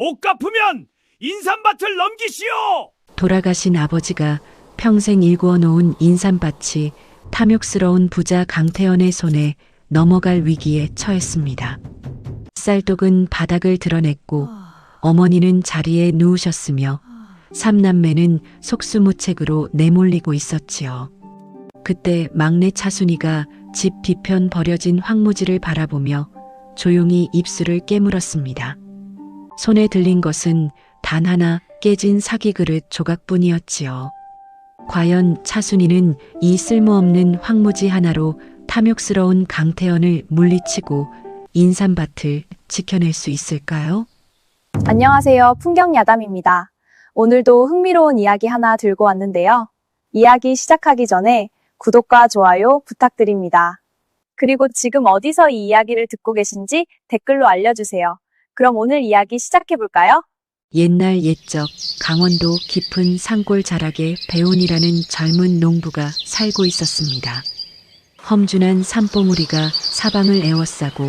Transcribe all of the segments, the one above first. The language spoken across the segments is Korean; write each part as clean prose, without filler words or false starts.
못 갚으면 인삼밭을 넘기시오! 돌아가신 아버지가 평생 일구어 놓은 인삼밭이 탐욕스러운 부자 강태현의 손에 넘어갈 위기에 처했습니다. 쌀독은 바닥을 드러냈고 어머니는 자리에 누우셨으며 삼남매는 속수무책으로 내몰리고 있었지요. 그때 막내 차순이가 집 뒤편 버려진 황무지를 바라보며 조용히 입술을 깨물었습니다. 손에 들린 것은 단 하나 깨진 사기 그릇 조각뿐이었지요. 과연 차순이는 이 쓸모없는 황무지 하나로 탐욕스러운 강태현을 물리치고 인삼밭을 지켜낼 수 있을까요? 안녕하세요. 풍경야담입니다. 오늘도 흥미로운 이야기 하나 들고 왔는데요. 이야기 시작하기 전에 구독과 좋아요 부탁드립니다. 그리고 지금 어디서 이 이야기를 듣고 계신지 댓글로 알려주세요. 그럼 오늘 이야기 시작해볼까요? 옛날 옛적 강원도 깊은 산골 자락에 배운이라는 젊은 농부가 살고 있었습니다. 험준한 산봉우리가 사방을 에워싸고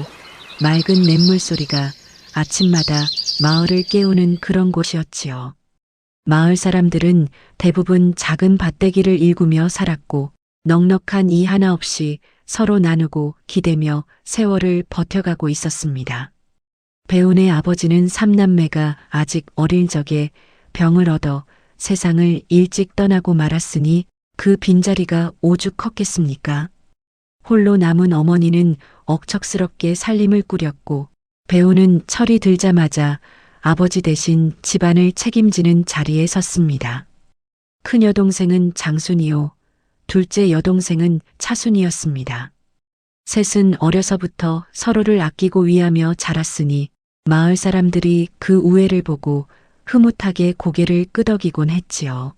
맑은 냇물 소리가 아침마다 마을을 깨우는 그런 곳이었지요. 마을 사람들은 대부분 작은 밭대기를 일구며 살았고 넉넉한 이 하나 없이 서로 나누고 기대며 세월을 버텨가고 있었습니다. 배운의 아버지는 삼남매가 아직 어릴 적에 병을 얻어 세상을 일찍 떠나고 말았으니 그 빈자리가 오죽 컸겠습니까? 홀로 남은 어머니는 억척스럽게 살림을 꾸렸고 배우는 철이 들자마자 아버지 대신 집안을 책임지는 자리에 섰습니다. 큰 여동생은 장순이요, 둘째 여동생은 차순이었습니다. 셋은 어려서부터 서로를 아끼고 위하며 자랐으니 마을 사람들이 그 우애를 보고 흐뭇하게 고개를 끄덕이곤 했지요.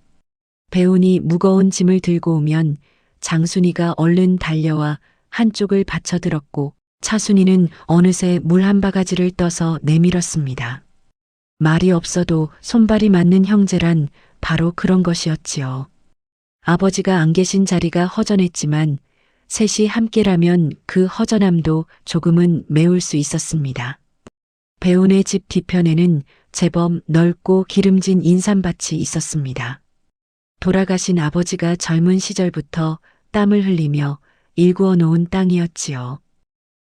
배운이 무거운 짐을 들고 오면 장순이가 얼른 달려와 한쪽을 받쳐들었고 차순이는 어느새 물 한 바가지를 떠서 내밀었습니다. 말이 없어도 손발이 맞는 형제란 바로 그런 것이었지요. 아버지가 안 계신 자리가 허전했지만 셋이 함께라면 그 허전함도 조금은 메울 수 있었습니다. 배운의 집 뒤편에는 제법 넓고 기름진 인삼밭이 있었습니다. 돌아가신 아버지가 젊은 시절부터 땀을 흘리며 일구어 놓은 땅이었지요.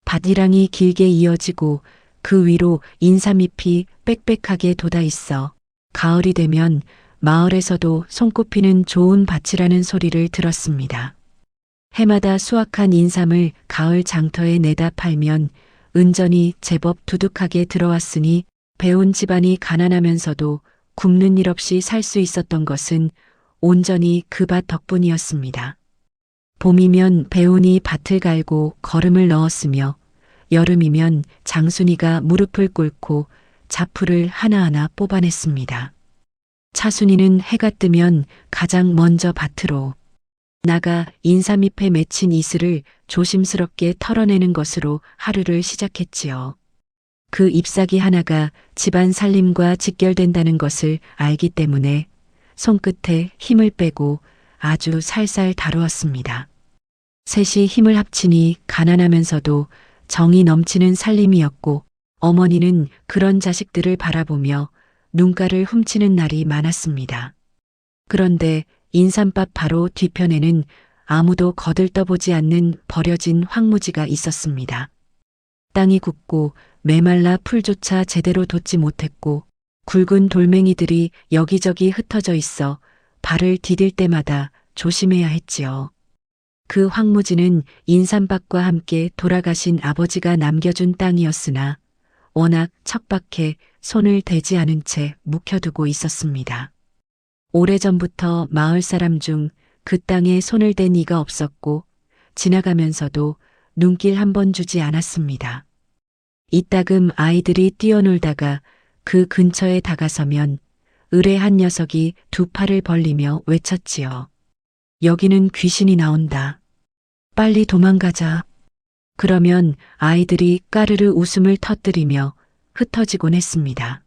밭이랑이 길게 이어지고 그 위로 인삼잎이 빽빽하게 돋아 있어 가을이 되면 마을에서도 손꼽히는 좋은 밭이라는 소리를 들었습니다. 해마다 수확한 인삼을 가을 장터에 내다 팔면 은전이 제법 두둑하게 들어왔으니 배운 집안이 가난하면서도 굶는 일 없이 살 수 있었던 것은 온전히 그 밭 덕분이었습니다. 봄이면 배운이 밭을 갈고 거름을 넣었으며 여름이면 장순이가 무릎을 꿇고 자풀을 하나하나 뽑아냈습니다. 차순이는 해가 뜨면 가장 먼저 밭으로 나가 인삼잎에 맺힌 이슬을 조심스럽게 털어내는 것으로 하루를 시작했지요. 그 잎사귀 하나가 집안 살림과 직결된다는 것을 알기 때문에 손끝에 힘을 빼고 아주 살살 다루었습니다. 셋이 힘을 합치니 가난하면서도 정이 넘치는 살림이었고 어머니는 그런 자식들을 바라보며 눈가를 훔치는 날이 많았습니다. 그런데 인삼밭 바로 뒤편에는 아무도 거들떠보지 않는 버려진 황무지가 있었습니다. 땅이 굳고 메말라 풀조차 제대로 돋지 못했고 굵은 돌멩이들이 여기저기 흩어져 있어 발을 디딜 때마다 조심해야 했지요. 그 황무지는 인삼밭과 함께 돌아가신 아버지가 남겨준 땅이었으나 워낙 척박해 손을 대지 않은 채 묵혀두고 있었습니다. 오래전부터 마을 사람 중 그 땅에 손을 댄 이가 없었고 지나가면서도 눈길 한 번 주지 않았습니다. 이따금 아이들이 뛰어놀다가 그 근처에 다가서면 의뢰한 녀석이 두 팔을 벌리며 외쳤지요. 여기는 귀신이 나온다. 빨리 도망가자. 그러면 아이들이 까르르 웃음을 터뜨리며 흩어지곤 했습니다.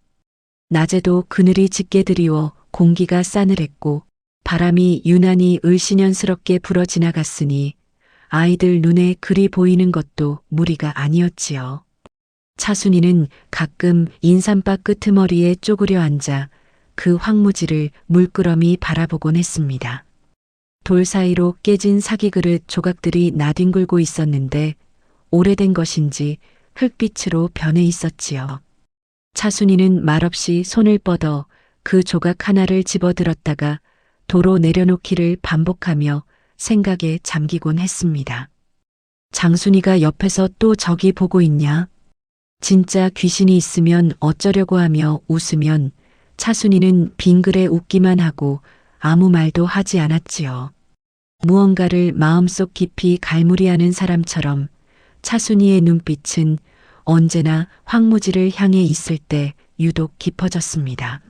낮에도 그늘이 짙게 드리워 공기가 싸늘했고 바람이 유난히 을씨년스럽게 불어 지나갔으니 아이들 눈에 그리 보이는 것도 무리가 아니었지요. 차순이는 가끔 인삼밭 끄트머리에 쪼그려 앉아 그 황무지를 물끄러미 바라보곤 했습니다. 돌 사이로 깨진 사기그릇 조각들이 나뒹굴고 있었는데 오래된 것인지 흙빛으로 변해 있었지요. 차순이는 말없이 손을 뻗어 그 조각 하나를 집어들었다가 도로 내려놓기를 반복하며 생각에 잠기곤 했습니다. 장순이가 옆에서 또 저기 보고 있냐? 진짜 귀신이 있으면 어쩌려고 하며 웃으면 차순이는 빙그레 웃기만 하고 아무 말도 하지 않았지요. 무언가를 마음속 깊이 갈무리하는 사람처럼 차순이의 눈빛은 언제나 황무지를 향해 있을 때 유독 깊어졌습니다.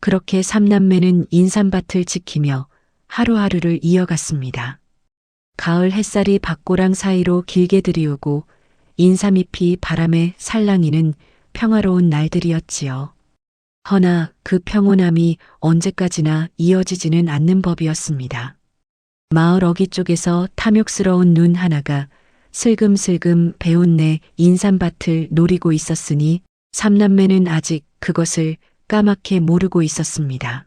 그렇게 삼남매는 인삼밭을 지키며 하루하루를 이어갔습니다. 가을 햇살이 밭고랑 사이로 길게 들이우고 인삼잎이 바람에 살랑이는 평화로운 날들이었지요. 허나 그 평온함이 언제까지나 이어지지는 않는 법이었습니다. 마을 어귀 쪽에서 탐욕스러운 눈 하나가 슬금슬금 배운내 인삼밭을 노리고 있었으니 삼남매는 아직 그것을 까맣게 모르고 있었습니다.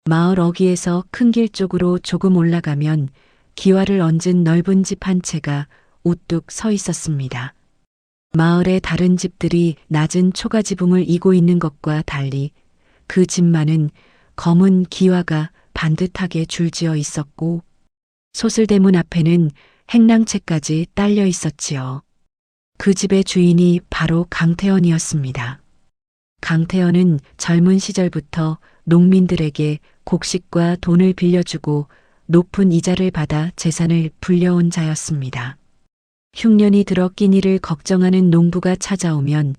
마을 어귀에서 큰 길 쪽으로 조금 올라가면 기와를 얹은 넓은 집 한 채가 우뚝 서 있었습니다. 마을의 다른 집들이 낮은 초가지붕을 이고 있는 것과 달리 그 집만은 검은 기와가 반듯하게 줄지어 있었고 소슬대문 앞에는 행랑채까지 딸려 있었지요. 그 집의 주인이 바로 강태현이었습니다. 강태현은 젊은 시절부터 농민들에게 곡식과 돈을 빌려주고 높은 이자를 받아 재산을 불려온 자였습니다. 흉년이 들어 끼니를 걱정하는 농부가 찾아오면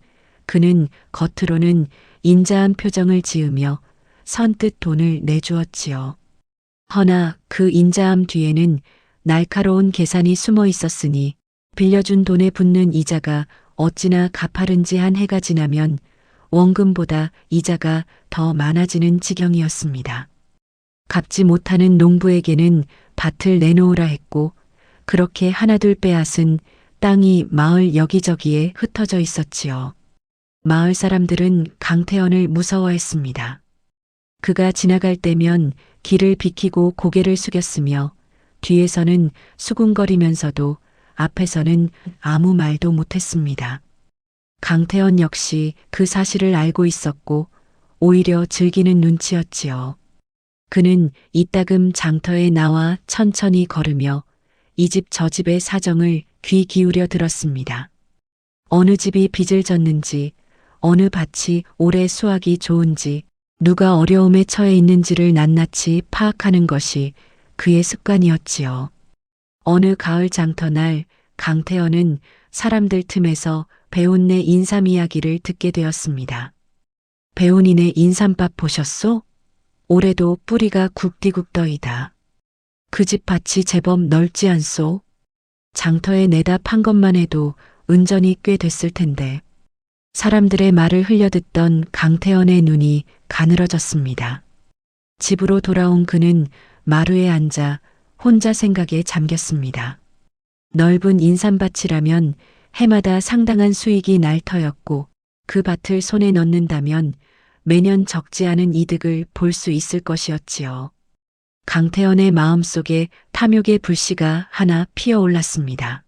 그는 겉으로는 인자한 표정을 지으며 선뜻 돈을 내주었지요. 허나 그 인자함 뒤에는 날카로운 계산이 숨어 있었으니 빌려준 돈에 붙는 이자가 어찌나 가파른지 한 해가 지나면 원금보다 이자가 더 많아지는 지경이었습니다. 갚지 못하는 농부에게는 밭을 내놓으라 했고 그렇게 하나둘 빼앗은 땅이 마을 여기저기에 흩어져 있었지요. 마을 사람들은 강태현을 무서워했습니다. 그가 지나갈 때면 길을 비키고 고개를 숙였으며 뒤에서는 수군거리면서도 앞에서는 아무 말도 못했습니다. 강태현 역시 그 사실을 알고 있었고 오히려 즐기는 눈치였지요. 그는 이따금 장터에 나와 천천히 걸으며 이 집 저 집의 사정을 귀 기울여 들었습니다. 어느 집이 빚을 졌는지, 어느 밭이 올해 수확이 좋은지, 누가 어려움에 처해 있는지를 낱낱이 파악하는 것이 그의 습관이었지요. 어느 가을 장터날 강태현은 사람들 틈에서 배운네 인삼 이야기를 듣게 되었습니다. 배운이네 인삼밭 보셨소? 올해도 뿌리가 굵디굵더이다. 그 집 밭이 제법 넓지 않소? 장터에 내다 판 것만 해도 은전이 꽤 됐을 텐데. 사람들의 말을 흘려듣던 강태현의 눈이 가늘어졌습니다. 집으로 돌아온 그는 마루에 앉아 혼자 생각에 잠겼습니다. 넓은 인삼밭이라면 해마다 상당한 수익이 날 터였고 그 밭을 손에 넣는다면 매년 적지 않은 이득을 볼 수 있을 것이었지요. 강태현의 마음속에 탐욕의 불씨가 하나 피어올랐습니다.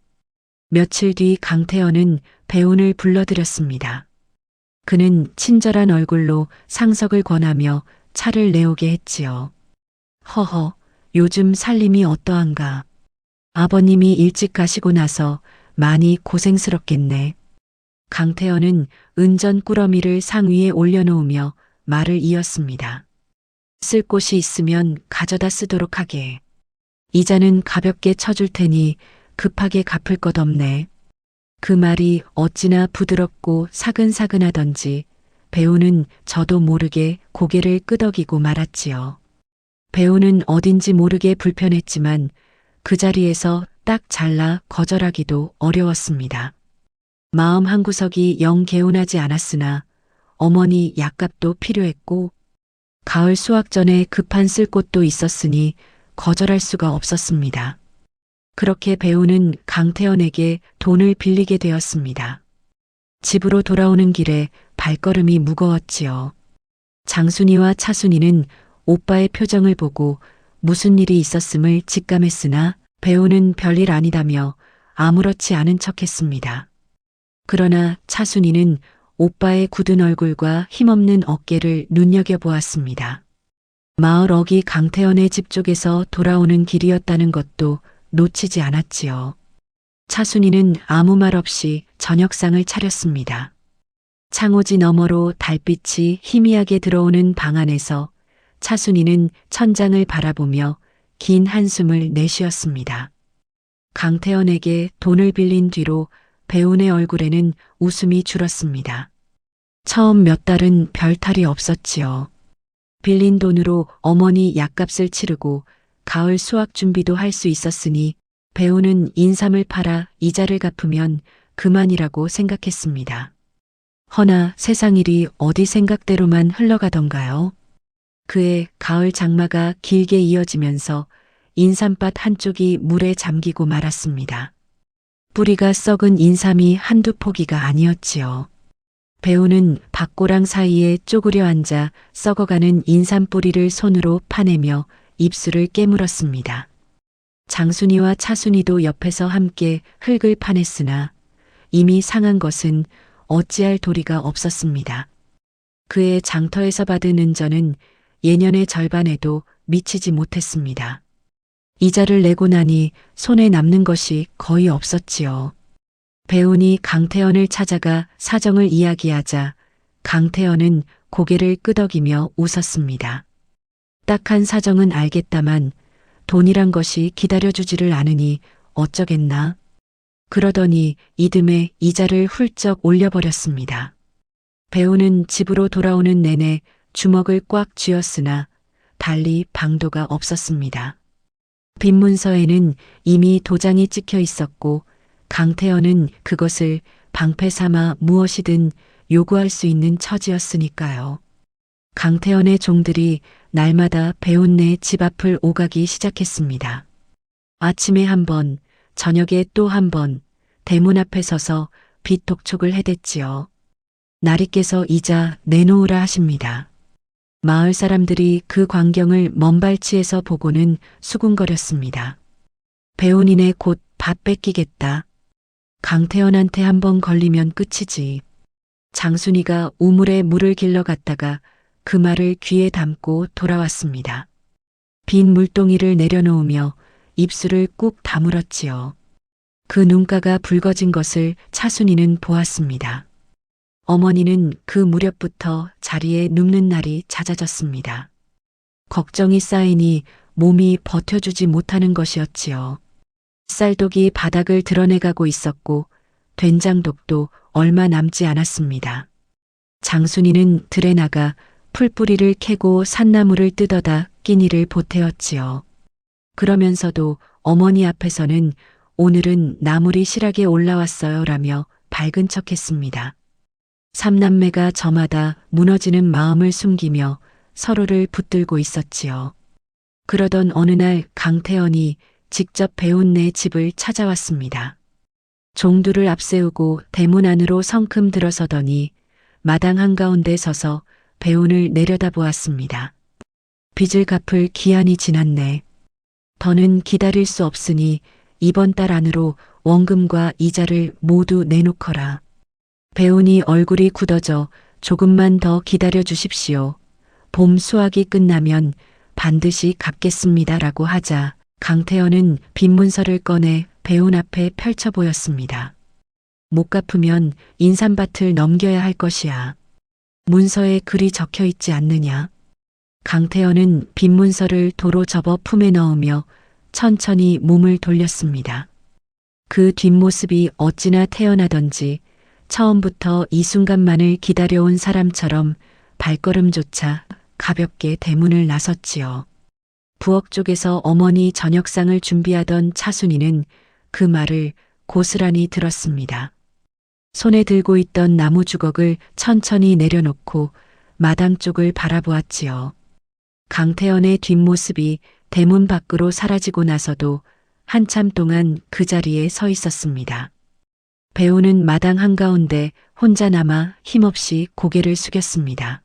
며칠 뒤 강태현은 배운을 불러들였습니다. 그는 친절한 얼굴로 상석을 권하며 차를 내오게 했지요. 허허, 요즘 살림이 어떠한가? 아버님이 일찍 가시고 나서 많이 고생스럽겠네. 강태현은 은전 꾸러미를 상 위에 올려놓으며 말을 이었습니다. 쓸 곳이 있으면 가져다 쓰도록 하게. 이자는 가볍게 쳐줄 테니 급하게 갚을 것 없네. 그 말이 어찌나 부드럽고 사근사근하던지 배우는 저도 모르게 고개를 끄덕이고 말았지요. 배우는 어딘지 모르게 불편했지만 그 자리에서 딱 잘라 거절하기도 어려웠습니다. 마음 한구석이 영 개운하지 않았으나 어머니 약값도 필요했고 가을 수확 전에 급한 쓸 곳도 있었으니 거절할 수가 없었습니다. 그렇게 배우는 강태현에게 돈을 빌리게 되었습니다. 집으로 돌아오는 길에 발걸음이 무거웠지요. 장순이와 차순이는 오빠의 표정을 보고 무슨 일이 있었음을 직감했으나 배우는 별일 아니다며 아무렇지 않은 척했습니다. 그러나 차순이는 오빠의 굳은 얼굴과 힘없는 어깨를 눈여겨보았습니다. 마을 어기 강태현의 집 쪽에서 돌아오는 길이었다는 것도 놓치지 않았지요. 차순이는 아무 말 없이 저녁상을 차렸습니다. 창호지 너머로 달빛이 희미하게 들어오는 방 안에서 차순이는 천장을 바라보며 긴 한숨을 내쉬었습니다. 강태현에게 돈을 빌린 뒤로 배운의 얼굴에는 웃음이 줄었습니다. 처음 몇 달은 별 탈이 없었지요. 빌린 돈으로 어머니 약값을 치르고 가을 수학 준비도 할 수 있었으니 배우는 인삼을 팔아 이자를 갚으면 그만이라고 생각했습니다. 허나 세상 일이 어디 생각대로만 흘러가던가요? 그해 가을 장마가 길게 이어지면서 인삼밭 한쪽이 물에 잠기고 말았습니다. 뿌리가 썩은 인삼이 한두 포기가 아니었지요. 배우는 밭고랑 사이에 쪼그려 앉아 썩어가는 인삼 뿌리를 손으로 파내며 입술을 깨물었습니다. 장순이와 차순이도 옆에서 함께 흙을 파냈으나 이미 상한 것은 어찌할 도리가 없었습니다. 그의 장터에서 받은 은전은 예년의 절반에도 미치지 못했습니다. 이자를 내고 나니 손에 남는 것이 거의 없었지요. 배운이 강태현을 찾아가 사정을 이야기하자 강태현은 고개를 끄덕이며 웃었습니다. 딱한 사정은 알겠다만 돈이란 것이 기다려주지를 않으니 어쩌겠나. 그러더니 이듬해 이자를 훌쩍 올려버렸습니다. 배우는 집으로 돌아오는 내내 주먹을 꽉 쥐었으나 달리 방도가 없었습니다. 빈문서에는 이미 도장이 찍혀 있었고 강태현은 그것을 방패 삼아 무엇이든 요구할 수 있는 처지였으니까요. 강태현의 종들이 날마다 배운네 집 앞을 오가기 시작했습니다. 아침에 한 번, 저녁에 또 한 번 대문 앞에 서서 빚 독촉을 해댔지요. 날이 깨서 이자 내놓으라 하십니다. 마을 사람들이 그 광경을 먼발치에서 보고는 수군거렸습니다. 배운이네 곧 밭 뺏기겠다. 강태현한테 한 번 걸리면 끝이지. 장순이가 우물에 물을 길러 갔다가 그 말을 귀에 담고 돌아왔습니다. 빈 물동이를 내려놓으며 입술을 꾹 다물었지요. 그 눈가가 붉어진 것을 차순이는 보았습니다. 어머니는 그 무렵부터 자리에 눕는 날이 잦아졌습니다. 걱정이 쌓이니 몸이 버텨주지 못하는 것이었지요. 쌀독이 바닥을 드러내가고 있었고 된장독도 얼마 남지 않았습니다. 장순이는 들에 나가 풀뿌리를 캐고 산나물을 뜯어다 끼니를 보태었지요. 그러면서도 어머니 앞에서는 오늘은 나물이 실하게 올라왔어요 라며 밝은 척했습니다. 삼남매가 저마다 무너지는 마음을 숨기며 서로를 붙들고 있었지요. 그러던 어느 날 강태현이 직접 배운네 집을 찾아왔습니다. 종두를 앞세우고 대문 안으로 성큼 들어서더니 마당 한가운데 서서 배운을 내려다보았습니다. 빚을 갚을 기한이 지났네. 더는 기다릴 수 없으니 이번 달 안으로 원금과 이자를 모두 내놓거라. 배운이 얼굴이 굳어져 조금만 더 기다려 주십시오. 봄 수확이 끝나면 반드시 갚겠습니다라고 하자 강태현은 빈문서를 꺼내 배운 앞에 펼쳐 보였습니다. 못 갚으면 인삼밭을 넘겨야 할 것이야. 문서에 글이 적혀 있지 않느냐. 강태현은 빈문서를 도로 접어 품에 넣으며 천천히 몸을 돌렸습니다. 그 뒷모습이 어찌나 태연하던지 처음부터 이 순간만을 기다려온 사람처럼 발걸음조차 가볍게 대문을 나섰지요. 부엌 쪽에서 어머니 저녁상을 준비하던 차순이는 그 말을 고스란히 들었습니다. 손에 들고 있던 나무 주걱을 천천히 내려놓고 마당 쪽을 바라보았지요. 강태현의 뒷모습이 대문 밖으로 사라지고 나서도 한참 동안 그 자리에 서 있었습니다. 배우는 마당 한가운데 혼자 남아 힘없이 고개를 숙였습니다.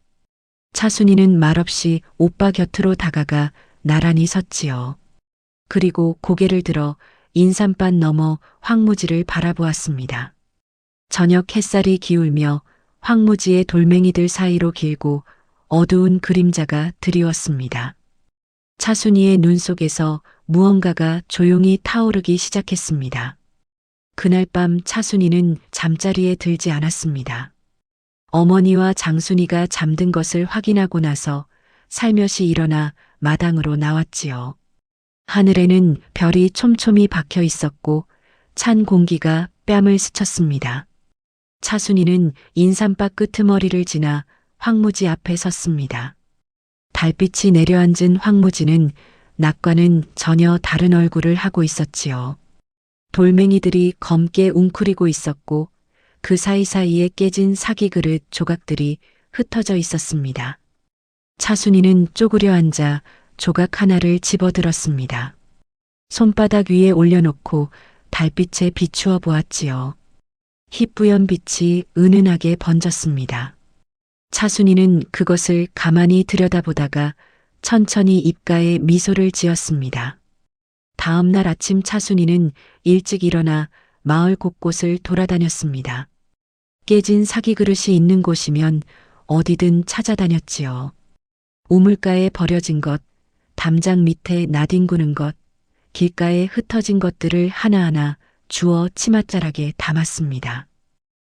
차순이는 말없이 오빠 곁으로 다가가 나란히 섰지요. 그리고 고개를 들어 인삼밭 너머 황무지를 바라보았습니다. 저녁 햇살이 기울며 황무지의 돌멩이들 사이로 길고 어두운 그림자가 드리웠습니다. 차순이의 눈 속에서 무언가가 조용히 타오르기 시작했습니다. 그날 밤 차순이는 잠자리에 들지 않았습니다. 어머니와 장순이가 잠든 것을 확인하고 나서 살며시 일어나 마당으로 나왔지요. 하늘에는 별이 촘촘히 박혀 있었고 찬 공기가 뺨을 스쳤습니다. 차순이는 인삼밭 끄트머리를 지나 황무지 앞에 섰습니다. 달빛이 내려앉은 황무지는 낮과는 전혀 다른 얼굴을 하고 있었지요. 돌멩이들이 검게 웅크리고 있었고 그 사이사이에 깨진 사기 그릇 조각들이 흩어져 있었습니다. 차순이는 쪼그려 앉아 조각 하나를 집어들었습니다. 손바닥 위에 올려놓고 달빛에 비추어 보았지요. 희뿌연 빛이 은은하게 번졌습니다. 차순이는 그것을 가만히 들여다보다가 천천히 입가에 미소를 지었습니다. 다음 날 아침 차순이는 일찍 일어나 마을 곳곳을 돌아다녔습니다. 깨진 사기 그릇이 있는 곳이면 어디든 찾아다녔지요. 우물가에 버려진 것, 담장 밑에 나뒹구는 것, 길가에 흩어진 것들을 하나하나 주워 치맛자락에 담았습니다.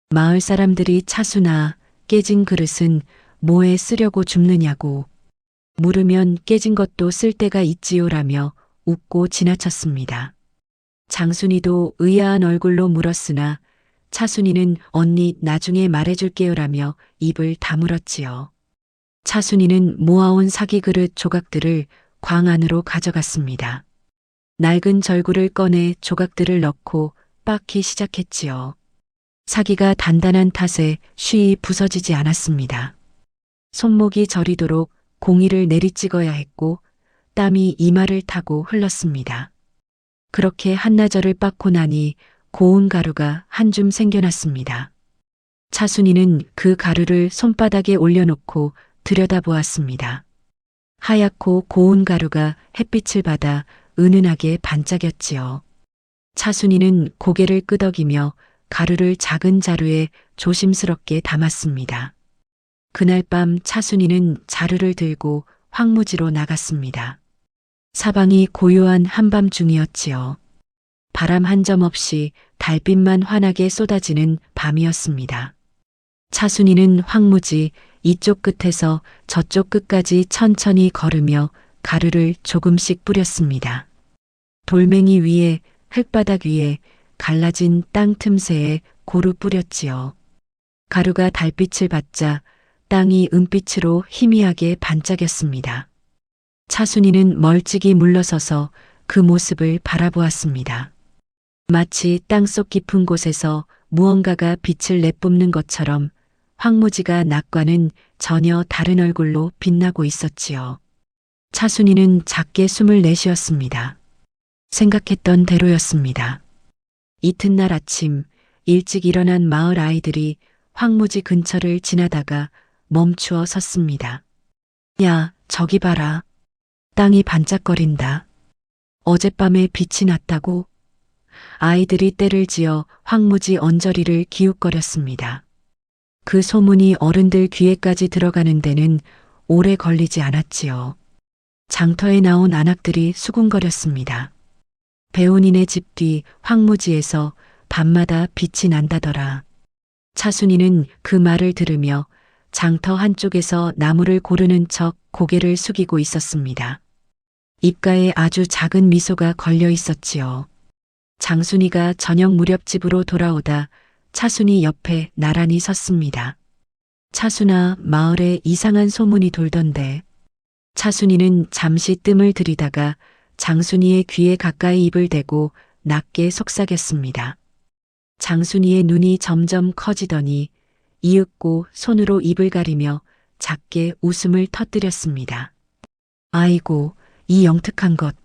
마을 사람들이 차순아, 깨진 그릇은 뭐에 쓰려고 줍느냐고 물으면 깨진 것도 쓸 데가 있지요라며 웃고 지나쳤습니다. 장순이도 의아한 얼굴로 물었으나 차순이는 언니 나중에 말해줄게요라며 입을 다물었지요. 차순이는 모아온 사기 그릇 조각들을 광 안으로 가져갔습니다. 낡은 절구를 꺼내 조각들을 넣고 빻기 시작했지요. 사기가 단단한 탓에 쉬이 부서지지 않았습니다. 손목이 저리도록 공이를 내리찍어야 했고 땀이 이마를 타고 흘렀습니다. 그렇게 한나절을 빻고 나니 고운 가루가 한 줌 생겨났습니다. 차순이는 그 가루를 손바닥에 올려놓고 들여다보았습니다. 하얗고 고운 가루가 햇빛을 받아 은은하게 반짝였지요. 차순이는 고개를 끄덕이며 가루를 작은 자루에 조심스럽게 담았습니다. 그날 밤 차순이는 자루를 들고 황무지로 나갔습니다. 사방이 고요한 한밤중이었지요. 바람 한 점 없이 달빛만 환하게 쏟아지는 밤이었습니다. 차순이는 황무지 이쪽 끝에서 저쪽 끝까지 천천히 걸으며 가루를 조금씩 뿌렸습니다. 돌멩이 위에, 흙바닥 위에, 갈라진 땅 틈새에 고루 뿌렸지요. 가루가 달빛을 받자 땅이 은빛으로 희미하게 반짝였습니다. 차순이는 멀찍이 물러서서 그 모습을 바라보았습니다. 마치 땅속 깊은 곳에서 무언가가 빛을 내뿜는 것처럼 황무지가 낮과는 전혀 다른 얼굴로 빛나고 있었지요. 차순이는 작게 숨을 내쉬었습니다. 생각했던 대로였습니다. 이튿날 아침 일찍 일어난 마을 아이들이 황무지 근처를 지나다가 멈추어 섰습니다. 야, 저기 봐라. 땅이 반짝거린다. 어젯밤에 빛이 났다고? 아이들이 떼를 지어 황무지 언저리를 기웃거렸습니다. 그 소문이 어른들 귀에까지 들어가는 데는 오래 걸리지 않았지요. 장터에 나온 안악들이 수군거렸습니다. 배운이네 집 뒤 황무지에서 밤마다 빛이 난다더라. 차순이는 그 말을 들으며 장터 한쪽에서 나무를 고르는 척 고개를 숙이고 있었습니다. 입가에 아주 작은 미소가 걸려 있었지요. 장순이가 저녁 무렵 집으로 돌아오다 차순이 옆에 나란히 섰습니다. 차순아, 마을에 이상한 소문이 돌던데. 차순이는 잠시 뜸을 들이다가 장순이의 귀에 가까이 입을 대고 낮게 속삭였습니다. 장순이의 눈이 점점 커지더니 이윽고 손으로 입을 가리며 작게 웃음을 터뜨렸습니다. 아이고, 이 영특한 것.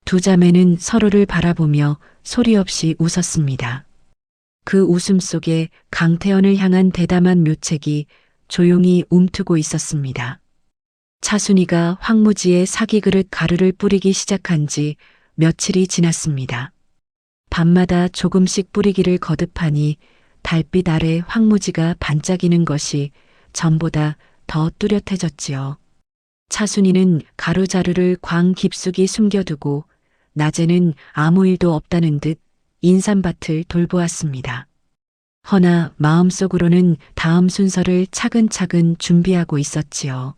두 자매는 서로를 바라보며 소리 없이 웃었습니다. 그 웃음 속에 강태현을 향한 대담한 묘책이 조용히 움트고 있었습니다. 차순이가 황무지에 사기 그릇 가루를 뿌리기 시작한 지 며칠이 지났습니다. 밤마다 조금씩 뿌리기를 거듭하니 달빛 아래 황무지가 반짝이는 것이 전보다 더 뚜렷해졌지요. 차순이는 가루자루를 광 깊숙이 숨겨두고 낮에는 아무 일도 없다는 듯 인삼밭을 돌보았습니다. 허나 마음속으로는 다음 순서를 차근차근 준비하고 있었지요.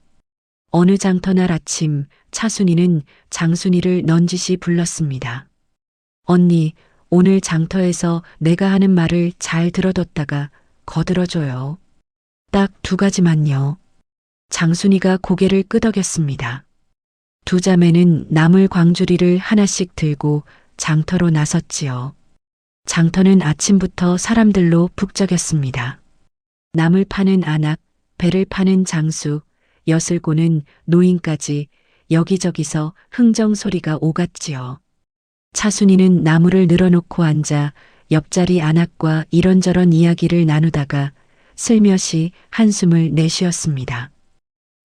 어느 장터날 아침 차순이는 장순이를 넌지시 불렀습니다. 언니, 오늘 장터에서 내가 하는 말을 잘 들어뒀다가 거들어줘요. 딱 2가지만요. 장순이가 고개를 끄덕였습니다. 두 자매는 나물 광주리를 하나씩 들고 장터로 나섰지요. 장터는 아침부터 사람들로 북적였습니다. 나물 파는 아낙, 배를 파는 장수, 엿을 노인까지 여기저기서 흥정 소리가 오갔지요. 차순이는 나무를 늘어놓고 앉아 옆자리 아낙과 이런저런 이야기를 나누다가 슬며시 한숨을 내쉬었습니다.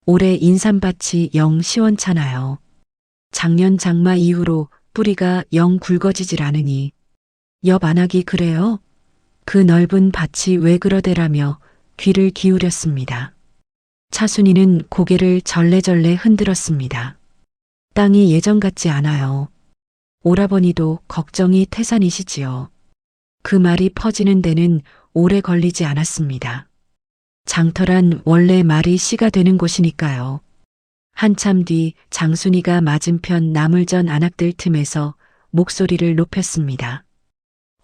올해 인삼밭이 영 시원찮아요. 작년 장마 이후로 뿌리가 영 굵어지질 않으니. 옆 아낙이 그래요? 그 넓은 밭이 왜 그러대라며 귀를 기울였습니다. 차순이는 고개를 절레절레 흔들었습니다. 땅이 예전 같지 않아요. 오라버니도 걱정이 태산이시지요. 그 말이 퍼지는 데는 오래 걸리지 않았습니다. 장터란 원래 말이 씨가 되는 곳이니까요. 한참 뒤 장순이가 맞은편 나물전 안악들 틈에서 목소리를 높였습니다.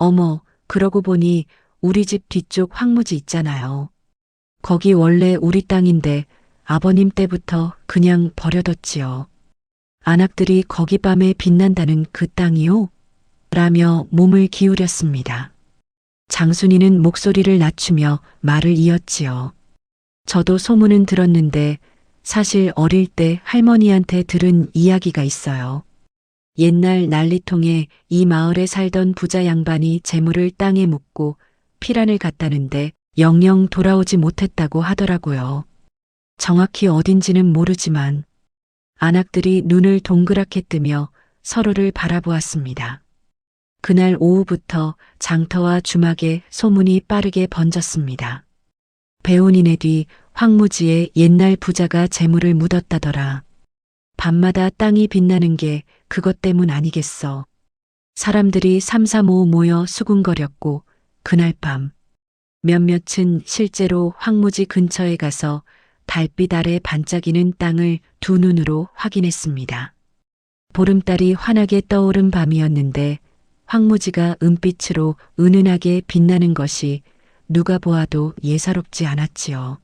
어머, 그러고 보니 우리 집 뒤쪽 황무지 있잖아요. 거기 원래 우리 땅인데 아버님 때부터 그냥 버려뒀지요. 안악들이 거기 밤에 빛난다는 그 땅이요? 라며 몸을 기울였습니다. 장순이는 목소리를 낮추며 말을 이었지요. 저도 소문은 들었는데 사실 어릴 때 할머니한테 들은 이야기가 있어요. 옛날 난리통에 이 마을에 살던 부자 양반이 재물을 땅에 묻고 피란을 갔다는데 영영 돌아오지 못했다고 하더라고요. 정확히 어딘지는 모르지만 안악들이 눈을 동그랗게 뜨며 서로를 바라보았습니다. 그날 오후부터 장터와 주막에 소문이 빠르게 번졌습니다. 배운이네 뒤 황무지에 옛날 부자가 재물을 묻었다더라. 밤마다 땅이 빛나는 게 그것 때문 아니겠어. 사람들이 삼삼오오 모여 수군거렸고 그날 밤 몇몇은 실제로 황무지 근처에 가서 달빛 아래 반짝이는 땅을 두 눈으로 확인했습니다. 보름달이 환하게 떠오른 밤이었는데 황무지가 은빛으로 은은하게 빛나는 것이 누가 보아도 예사롭지 않았지요.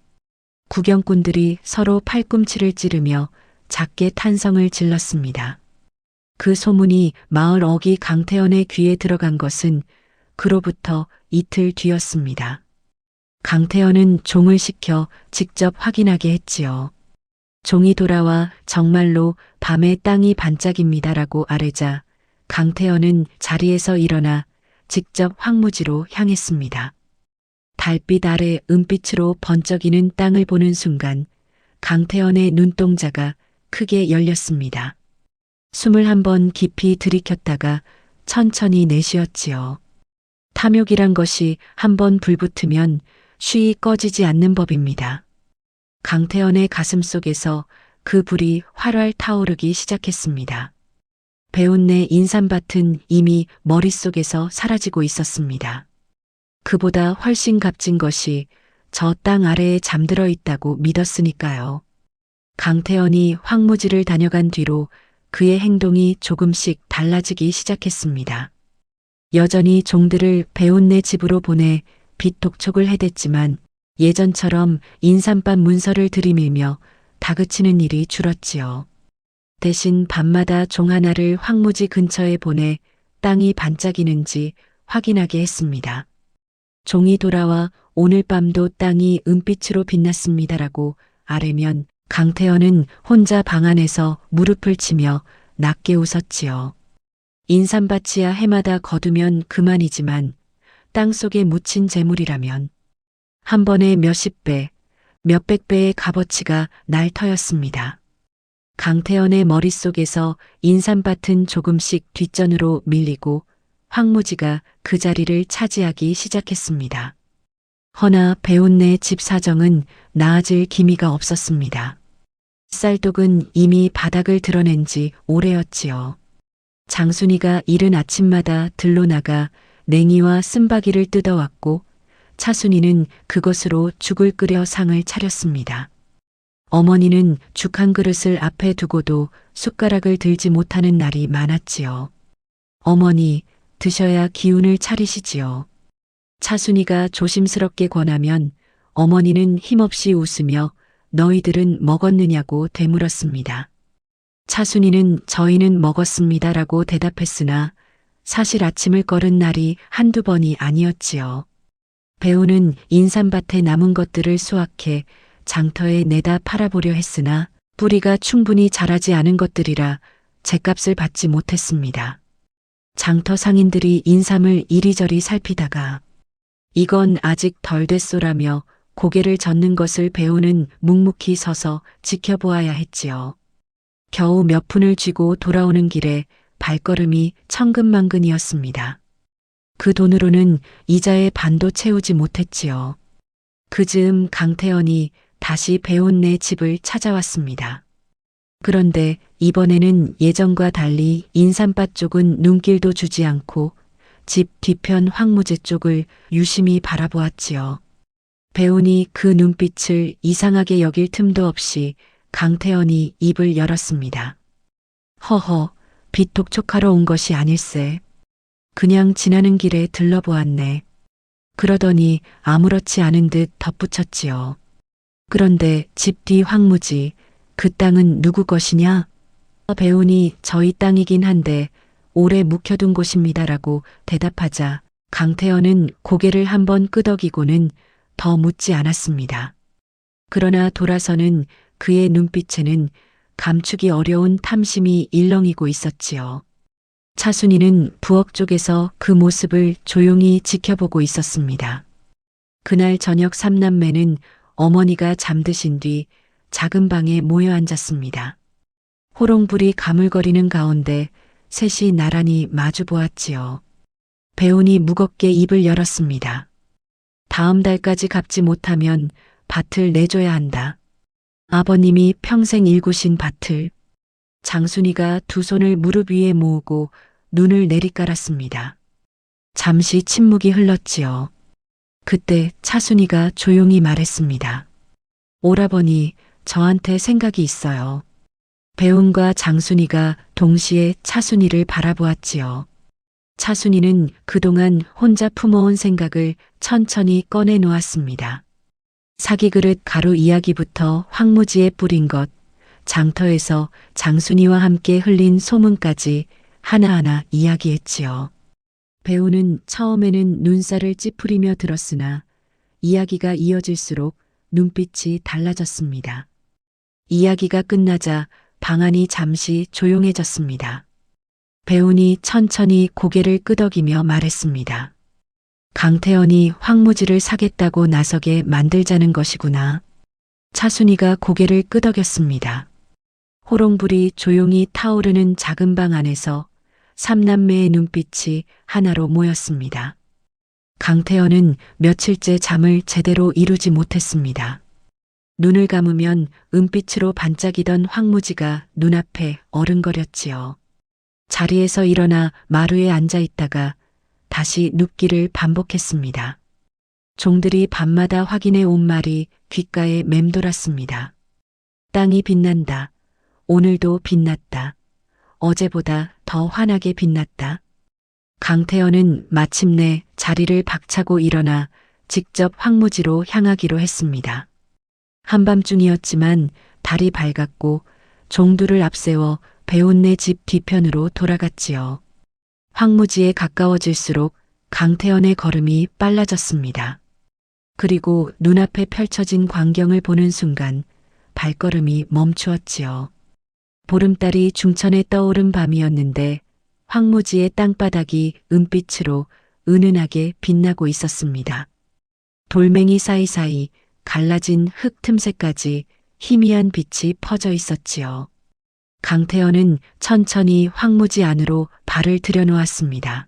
구경꾼들이 서로 팔꿈치를 찌르며 작게 탄성을 질렀습니다. 그 소문이 마을 어기 강태현의 귀에 들어간 것은 그로부터 이틀 뒤였습니다. 강태현은 종을 시켜 직접 확인하게 했지요. 종이 돌아와 정말로 밤에 땅이 반짝입니다라고 아뢰자 강태현은 자리에서 일어나 직접 황무지로 향했습니다. 달빛 아래 은빛으로 번쩍이는 땅을 보는 순간 강태현의 눈동자가 크게 열렸습니다. 숨을 한번 깊이 들이켰다가 천천히 내쉬었지요. 탐욕이란 것이 한번 불붙으면 쉬이 꺼지지 않는 법입니다. 강태현의 가슴 속에서 그 불이 활활 타오르기 시작했습니다. 배운내 인삼밭은 이미 머릿속에서 사라지고 있었습니다. 그보다 훨씬 값진 것이 저 땅 아래에 잠들어 있다고 믿었으니까요. 강태현이 황무지를 다녀간 뒤로 그의 행동이 조금씩 달라지기 시작했습니다. 여전히 종들을 배운내 집으로 보내 빚 독촉을 해댔지만 예전처럼 인삼밭 문서를 들이밀며 다그치는 일이 줄었지요. 대신 밤마다 종 하나를 황무지 근처에 보내 땅이 반짝이는지 확인하게 했습니다. 종이 돌아와 오늘 밤도 땅이 은빛으로 빛났습니다라고 아뢰면 강태현은 혼자 방 안에서 무릎을 치며 낮게 웃었지요. 인삼밭이야 해마다 거두면 그만이지만 땅속에 묻힌 재물이라면 한 번에 몇십 배, 몇백 배의 값어치가 날 터였습니다. 강태현의 머릿속에서 인삼밭은 조금씩 뒷전으로 밀리고 황무지가 그 자리를 차지하기 시작했습니다. 허나 배운네 집 사정은 나아질 기미가 없었습니다. 쌀독은 이미 바닥을 드러낸 지 오래였지요. 장순이가 이른 아침마다 들로 나가 냉이와 쓴바귀를 뜯어왔고 차순이는 그것으로 죽을 끓여 상을 차렸습니다. 어머니는 죽 한 그릇을 앞에 두고도 숟가락을 들지 못하는 날이 많았지요. 어머니, 드셔야 기운을 차리시지요. 차순이가 조심스럽게 권하면 어머니는 힘없이 웃으며 너희들은 먹었느냐고 되물었습니다. 차순이는 저희는 먹었습니다라고 대답했으나 사실 아침을 거른 날이 한두 번이 아니었지요. 배우는 인삼밭에 남은 것들을 수확해 장터에 내다 팔아보려 했으나 뿌리가 충분히 자라지 않은 것들이라 죗값을 받지 못했습니다. 장터 상인들이 인삼을 이리저리 살피다가 이건 아직 덜 됐소라며 고개를 젓는 것을 배우는 묵묵히 서서 지켜보아야 했지요. 겨우 몇 푼을 쥐고 돌아오는 길에 발걸음이 천근만근이었습니다. 그 돈으로는 이자의 반도 채우지 못했지요. 그 즈음 강태현이 다시 배운네 집을 찾아왔습니다. 그런데 이번에는 예전과 달리 인삼밭 쪽은 눈길도 주지 않고 집 뒤편 황무지 쪽을 유심히 바라보았지요. 배운이 그 눈빛을 이상하게 여길 틈도 없이 강태현이 입을 열었습니다. 허허, 빚 독촉하러 온 것이 아닐세. 그냥 지나는 길에 들러보았네. 그러더니 아무렇지 않은 듯 덧붙였지요. 그런데 집 뒤 황무지, 그 땅은 누구 것이냐? 배운이 저희 땅이긴 한데 오래 묵혀둔 곳입니다라고 대답하자 강태현은 고개를 한번 끄덕이고는 더 묻지 않았습니다. 그러나 돌아서는 그의 눈빛에는 감추기 어려운 탐심이 일렁이고 있었지요. 차순이는 부엌 쪽에서 그 모습을 조용히 지켜보고 있었습니다. 그날 저녁 삼남매는 어머니가 잠드신 뒤 작은 방에 모여 앉았습니다. 호롱불이 가물거리는 가운데 셋이 나란히 마주 보았지요. 배운이 무겁게 입을 열었습니다. 다음 달까지 갚지 못하면 밭을 내줘야 한다. 아버님이 평생 일구신 밭을. 장순이가 두 손을 무릎 위에 모으고 눈을 내리깔았습니다. 잠시 침묵이 흘렀지요. 그때 차순이가 조용히 말했습니다. 오라버니, 저한테 생각이 있어요. 배운과 장순이가 동시에 차순이를 바라보았지요. 차순이는 그동안 혼자 품어온 생각을 천천히 꺼내 놓았습니다. 사기그릇 가루 이야기부터 황무지에 뿌린 것, 장터에서 장순이와 함께 흘린 소문까지 하나하나 이야기했지요. 배우는 처음에는 눈살을 찌푸리며 들었으나 이야기가 이어질수록 눈빛이 달라졌습니다. 이야기가 끝나자 방 안이 잠시 조용해졌습니다. 배운이 천천히 고개를 끄덕이며 말했습니다. 강태현이 황무지를 사겠다고 나서게 만들자는 것이구나. 차순이가 고개를 끄덕였습니다. 호롱불이 조용히 타오르는 작은 방 안에서 삼남매의 눈빛이 하나로 모였습니다. 강태현은 며칠째 잠을 제대로 이루지 못했습니다. 눈을 감으면 은빛으로 반짝이던 황무지가 눈앞에 어른거렸지요. 자리에서 일어나 마루에 앉아 있다가 다시 눕기를 반복했습니다. 종들이 밤마다 확인해 온 말이 귓가에 맴돌았습니다. 땅이 빛난다. 오늘도 빛났다. 어제보다 더 환하게 빛났다. 강태현은 마침내 자리를 박차고 일어나 직접 황무지로 향하기로 했습니다. 한밤중이었지만 달이 밝았고 종두를 앞세워 배운네 집 뒤편으로 돌아갔지요. 황무지에 가까워질수록 강태현의 걸음이 빨라졌습니다. 그리고 눈앞에 펼쳐진 광경을 보는 순간 발걸음이 멈추었지요. 보름달이 중천에 떠오른 밤이었는데 황무지의 땅바닥이 은빛으로 은은하게 빛나고 있었습니다. 돌멩이 사이사이 갈라진 흙 틈새까지 희미한 빛이 퍼져 있었지요. 강태현은 천천히 황무지 안으로 발을 들여놓았습니다.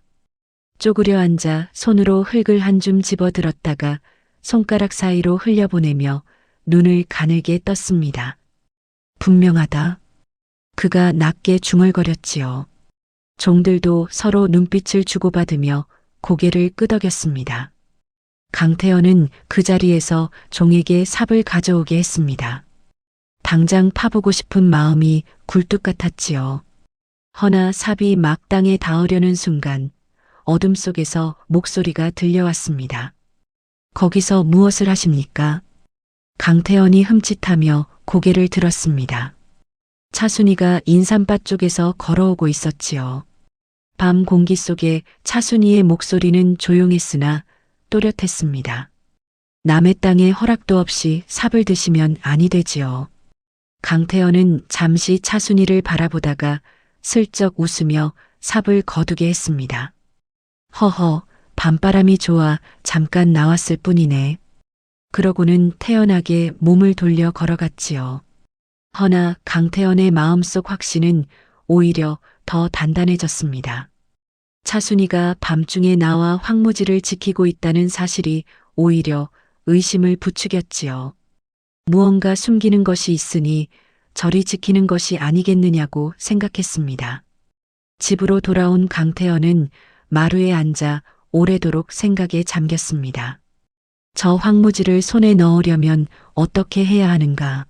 쪼그려 앉아 손으로 흙을 한 줌 집어들었다가 손가락 사이로 흘려보내며 눈을 가늘게 떴습니다. 분명하다. 그가 낮게 중얼거렸지요. 종들도 서로 눈빛을 주고받으며 고개를 끄덕였습니다. 강태현은 그 자리에서 종에게 삽을 가져오게 했습니다. 당장 파보고 싶은 마음이 굴뚝 같았지요. 허나 삽이 막 땅에 닿으려는 순간 어둠 속에서 목소리가 들려왔습니다. 거기서 무엇을 하십니까? 강태현이 흠칫하며 고개를 들었습니다. 차순이가 인삼밭 쪽에서 걸어오고 있었지요. 밤 공기 속에 차순이의 목소리는 조용했으나 또렷했습니다. 남의 땅에 허락도 없이 삽을 드시면 아니 되지요. 강태현은 잠시 차순이를 바라보다가 슬쩍 웃으며 삽을 거두게 했습니다. 허허, 밤바람이 좋아 잠깐 나왔을 뿐이네. 그러고는 태연하게 몸을 돌려 걸어갔지요. 허나 강태현의 마음속 확신은 오히려 더 단단해졌습니다. 차순이가 밤중에 나와 황무지를 지키고 있다는 사실이 오히려 의심을 부추겼지요. 무언가 숨기는 것이 있으니 저리 지키는 것이 아니겠느냐고 생각했습니다. 집으로 돌아온 강태현은 마루에 앉아 오래도록 생각에 잠겼습니다. 저 황무지를 손에 넣으려면 어떻게 해야 하는가?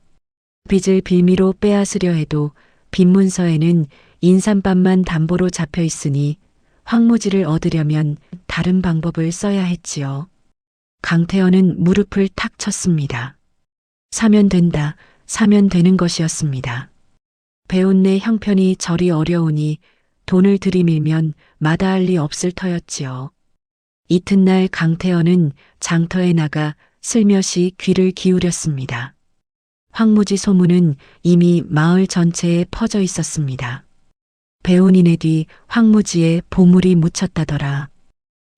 빚을 빌미로 빼앗으려 해도 빚문서에는 인삼밭만 담보로 잡혀 있으니 황무지를 얻으려면 다른 방법을 써야 했지요. 강태현은 무릎을 탁 쳤습니다. 사면 된다, 사면 되는 것이었습니다. 배운내 형편이 저리 어려우니 돈을 들이밀면 마다할 리 없을 터였지요. 이튿날 강태현은 장터에 나가 슬며시 귀를 기울였습니다. 황무지 소문은 이미 마을 전체에 퍼져 있었습니다. 배운이네 뒤 황무지에 보물이 묻혔다더라.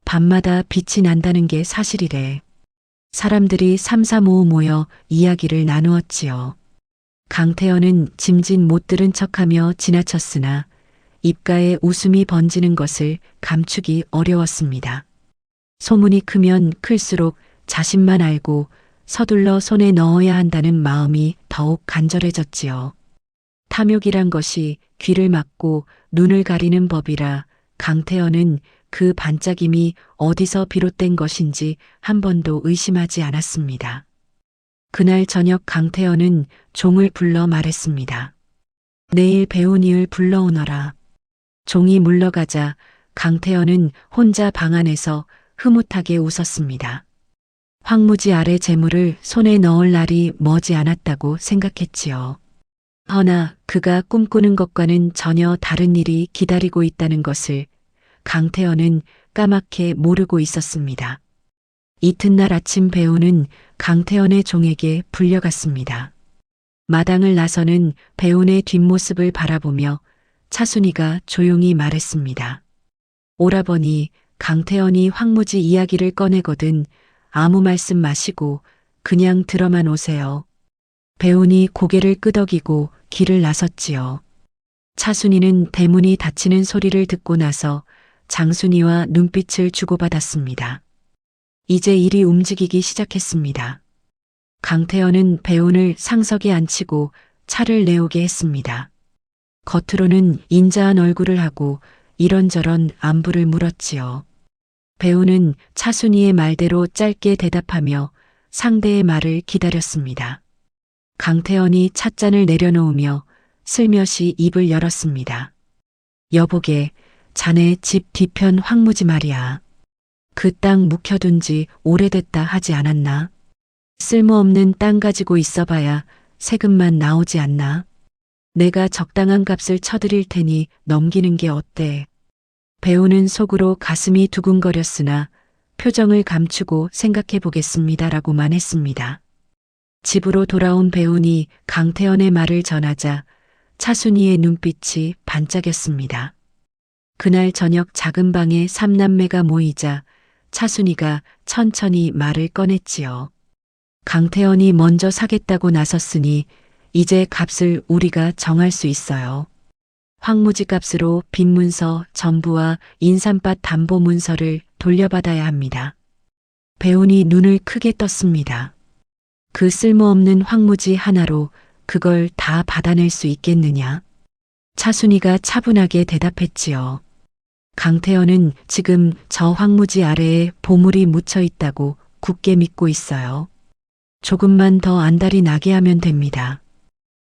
밤마다 빛이 난다는 게 사실이래. 사람들이 삼삼오오 모여 이야기를 나누었지요. 강태현은 짐짓 못 들은 척하며 지나쳤으나 입가에 웃음이 번지는 것을 감추기 어려웠습니다. 소문이 크면 클수록 자신만 알고 서둘러 손에 넣어야 한다는 마음이 더욱 간절해졌지요. 탐욕이란 것이 귀를 막고 눈을 가리는 법이라 강태현은 그 반짝임이 어디서 비롯된 것인지 한 번도 의심하지 않았습니다. 그날 저녁 강태현은 종을 불러 말했습니다. 내일 배운이을 불러오너라. 종이 물러가자 강태현은 혼자 방 안에서 흐뭇하게 웃었습니다. 황무지 아래 재물을 손에 넣을 날이 머지 않았다고 생각했지요. 허나 그가 꿈꾸는 것과는 전혀 다른 일이 기다리고 있다는 것을 강태현은 까맣게 모르고 있었습니다. 이튿날 아침 배우는 강태현의 종에게 불려갔습니다. 마당을 나서는 배운의 뒷모습을 바라보며 차순이가 조용히 말했습니다. 오라버니, 강태현이 황무지 이야기를 꺼내거든 아무 말씀 마시고 그냥 들어만 오세요. 배운이 고개를 끄덕이고 길을 나섰지요. 차순이는 대문이 닫히는 소리를 듣고 나서 장순이와 눈빛을 주고받았습니다. 이제 일이 움직이기 시작했습니다. 강태현은 배운을 상석에 앉히고 차를 내오게 했습니다. 겉으로는 인자한 얼굴을 하고 이런저런 안부를 물었지요. 배우는 차순이의 말대로 짧게 대답하며 상대의 말을 기다렸습니다. 강태현이 찻잔을 내려놓으며 슬며시 입을 열었습니다. 여보게, 자네 집 뒤편 황무지 말이야. 그 땅 묵혀둔 지 오래됐다 하지 않았나? 쓸모없는 땅 가지고 있어봐야 세금만 나오지 않나? 내가 적당한 값을 쳐드릴 테니 넘기는 게 어때? 배우는 속으로 가슴이 두근거렸으나 표정을 감추고 생각해 보겠습니다라고만 했습니다. 집으로 돌아온 배운이 강태현의 말을 전하자 차순이의 눈빛이 반짝였습니다. 그날 저녁 작은 방에 삼남매가 모이자 차순이가 천천히 말을 꺼냈지요. 강태현이 먼저 사겠다고 나섰으니 이제 값을 우리가 정할 수 있어요. 황무지 값으로 빈문서, 전부와 인삼밭 담보문서를 돌려받아야 합니다. 배운이 눈을 크게 떴습니다. 그 쓸모없는 황무지 하나로 그걸 다 받아낼 수 있겠느냐? 차순이가 차분하게 대답했지요. 강태현은 지금 저 황무지 아래에 보물이 묻혀 있다고 굳게 믿고 있어요. 조금만 더 안달이 나게 하면 됩니다.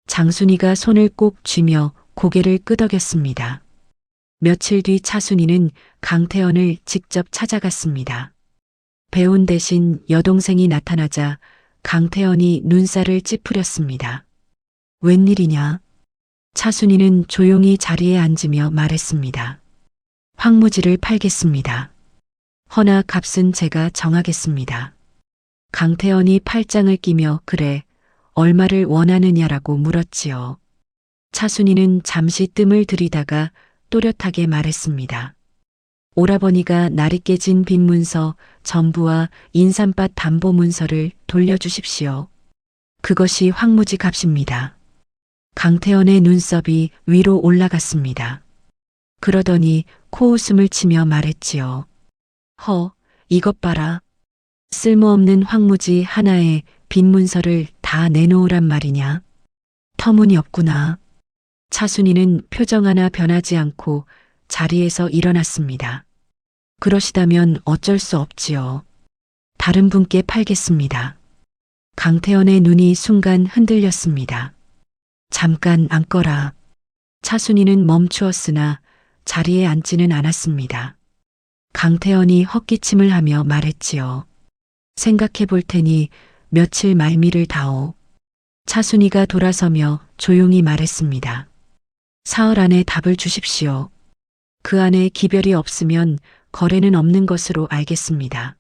장순이가 손을 꼭 쥐며 고개를 끄덕였습니다. 며칠 뒤 차순이는 강태현을 직접 찾아갔습니다. 배운 대신 여동생이 나타나자 강태현이 눈살을 찌푸렸습니다. 웬일이냐? 차순이는 조용히 자리에 앉으며 말했습니다. 황무지를 팔겠습니다. 허나 값은 제가 정하겠습니다. 강태현이 팔짱을 끼며 그래, 얼마를 원하느냐라고 물었지요. 차순이는 잠시 뜸을 들이다가 또렷하게 말했습니다. 오라버니가 날이 깨진 빈문서, 전부와 인삼밭 담보문서를 돌려주십시오. 그것이 황무지 값입니다. 강태현의 눈썹이 위로 올라갔습니다. 그러더니 코웃음을 치며 말했지요. 허, 이것 봐라. 쓸모없는 황무지 하나에 빈문서를 다 내놓으란 말이냐. 터무니없구나. 차순이는 표정 하나 변하지 않고 자리에서 일어났습니다. 그러시다면 어쩔 수 없지요. 다른 분께 팔겠습니다. 강태현의 눈이 순간 흔들렸습니다. 잠깐 앉거라. 차순이는 멈추었으나 자리에 앉지는 않았습니다. 강태현이 헛기침을 하며 말했지요. 생각해 볼 테니 며칠 말미를 다오. 차순이가 돌아서며 조용히 말했습니다. 사흘 안에 답을 주십시오. 그 안에 기별이 없으면 거래는 없는 것으로 알겠습니다.